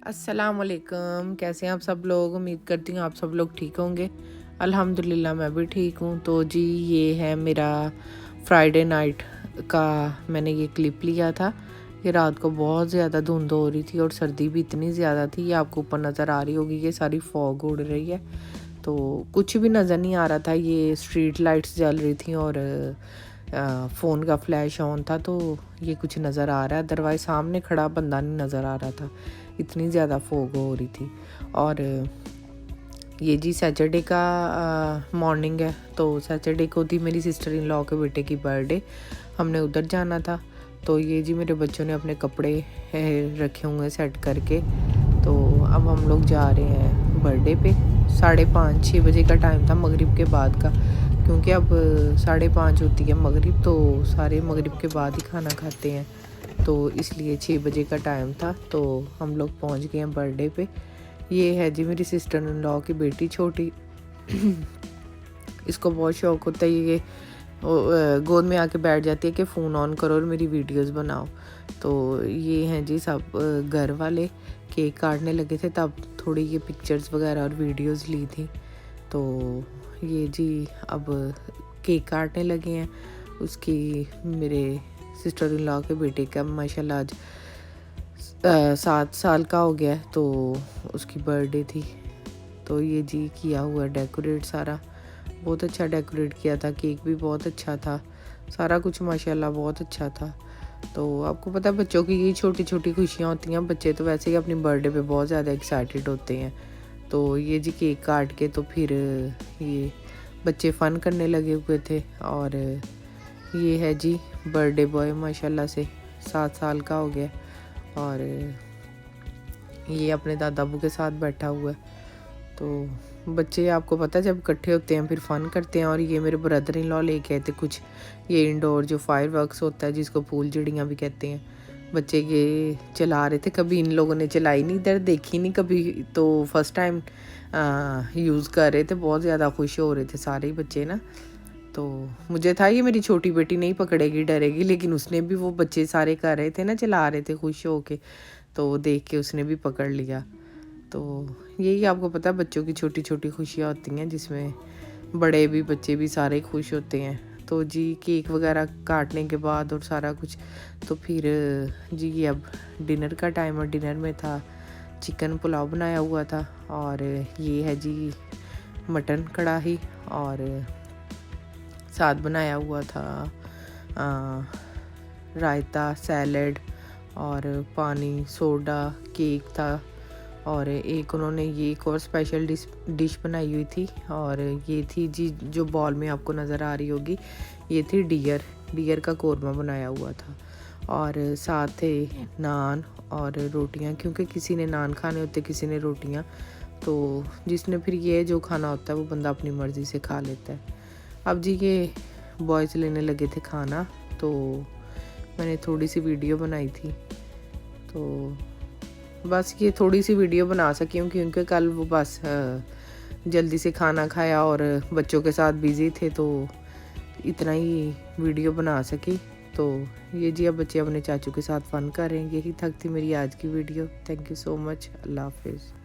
अस्सलामुअलैकुम। कैसे हैं आप सब लोग? उम्मीद करती हूँ आप सब लोग ठीक होंगे। अल्हम्दुलिल्लाह मैं भी ठीक हूँ। तो जी ये है मेरा फ्राइडे नाइट का मैंने ये क्लिप लिया था। ये रात को बहुत ज़्यादा धुंध हो रही थी और सर्दी भी इतनी ज़्यादा थी। ये आपको ऊपर नज़र आ रही होगी कि सारी फॉग उड़ रही है, तो कुछ भी नज़र नहीं आ रहा था। ये स्ट्रीट लाइट्स जल रही थी और फ़ोन का फ्लैश ऑन था, तो ये कुछ नज़र आ रहा है। अदरवाइज़ सामने खड़ा बंदा नहीं नज़र आ रहा था, इतनी ज़्यादा फॉग हो रही थी। और ये जी सैटरडे का मॉर्निंग है। तो सैटरडे को थी मेरी सिस्टर इन लॉ के बेटे की बर्थडे, हमने उधर जाना था। तो ये जी मेरे बच्चों ने अपने कपड़े रखे हुए सेट करके, तो अब हम लोग जा रहे हैं बर्थडे पे। 5:30-6 बजे का टाइम था मगरिब के बाद का, क्योंकि अब 5:30 होती है मगरिब, तो सारे मगरिब के बाद ही खाना खाते हैं, तो इसलिए 6 बजे का टाइम था। तो हम लोग पहुंच गए हैं बर्थडे पे। ये है जी मेरी सिस्टर इन लॉ की बेटी छोटी। इसको बहुत शौक होता है, ये गोद में आके बैठ जाती है कि फ़ोन ऑन करो और मेरी वीडियोस बनाओ। तो ये हैं जी सब घर वाले केक काटने लगे थे, तब थोड़ी ये पिक्चर्स वगैरह और वीडियोस ली थी। तो ये जी अब केक काटने लगे हैं। उसकी मेरे सिस्टर इन लॉ के बेटे का माशाल्लाह आज 7 साल का हो गया है, तो उसकी बर्थडे थी। तो ये जी किया हुआ डेकोरेट सारा, बहुत अच्छा डेकोरेट किया था। केक भी बहुत अच्छा था, सारा कुछ माशाल्लाह बहुत अच्छा था। तो आपको पता है बच्चों की ये छोटी छोटी खुशियाँ होती हैं। बच्चे तो वैसे ही अपनी बर्थडे पे बहुत ज़्यादा एक्साइटेड होते हैं। तो ये जी केक काट के तो फिर ये बच्चे फ़न करने लगे हुए थे। और ये है जी बर्थडे बॉय माशाल्लाह से 7 साल का हो गया, और ये अपने दादा अबू के साथ बैठा हुआ है। तो बच्चे आपको पता है जब इकट्ठे होते हैं फिर फ़न करते हैं। और ये मेरे ब्रदर इन लॉ लेके आए थे कुछ ये इंडोर जो फायर वर्क्स होता है, जिसको फूल चिड़ियाँ भी कहते हैं। बच्चे ये चला रहे थे, कभी इन लोगों ने चलाई नहीं, इधर देखी नहीं कभी, तो फर्स्ट टाइम यूज़ कर रहे थे। बहुत ज़्यादा खुश हो रहे थे सारे ही बच्चे ना। तो मुझे था ये मेरी छोटी बेटी नहीं पकड़ेगी, डरेगी, लेकिन उसने भी, वो बच्चे सारे कर रहे थे ना, चला रहे थे खुश हो के, तो देख के उसने भी पकड़ लिया। तो यही आपको पता है बच्चों की छोटी छोटी खुशियाँ होती हैं, जिसमें बड़े भी बच्चे भी सारे खुश होते हैं। तो जी केक वगैरह काटने के बाद और सारा कुछ, तो फिर जी ये अब डिनर का टाइम, और डिनर में था चिकन पुलाव बनाया हुआ था, और ये है जी मटन कढ़ाई, और साथ बनाया हुआ था रायता, सैलड और पानी, सोडा, केक था। और एक उन्होंने ये एक और स्पेशल डिश बनाई हुई थी, और ये थी जी जो बॉल में आपको नज़र आ रही होगी, ये थी डियर का कोरमा बनाया हुआ था। और साथ थे नान और रोटियां, क्योंकि किसी ने नान खाने होते, किसी ने रोटियां, तो जिसने फिर ये जो खाना होता है वो बंदा अपनी मर्ज़ी से खा लेता है। अब जी ये बॉयज़ लेने लगे थे खाना, तो मैंने थोड़ी सी वीडियो बनाई थी। तो बस ये थोड़ी सी वीडियो बना सकी हूँ, क्योंकि कल वो बस जल्दी से खाना खाया और बच्चों के साथ बिज़ी थे, तो इतना ही वीडियो बना सकी। तो ये जी अब बच्चे अपने चाचू के साथ फ़न कर रहे हैं। यही तक थी मेरी आज की video. Thank you so much. Allah हाफिज़।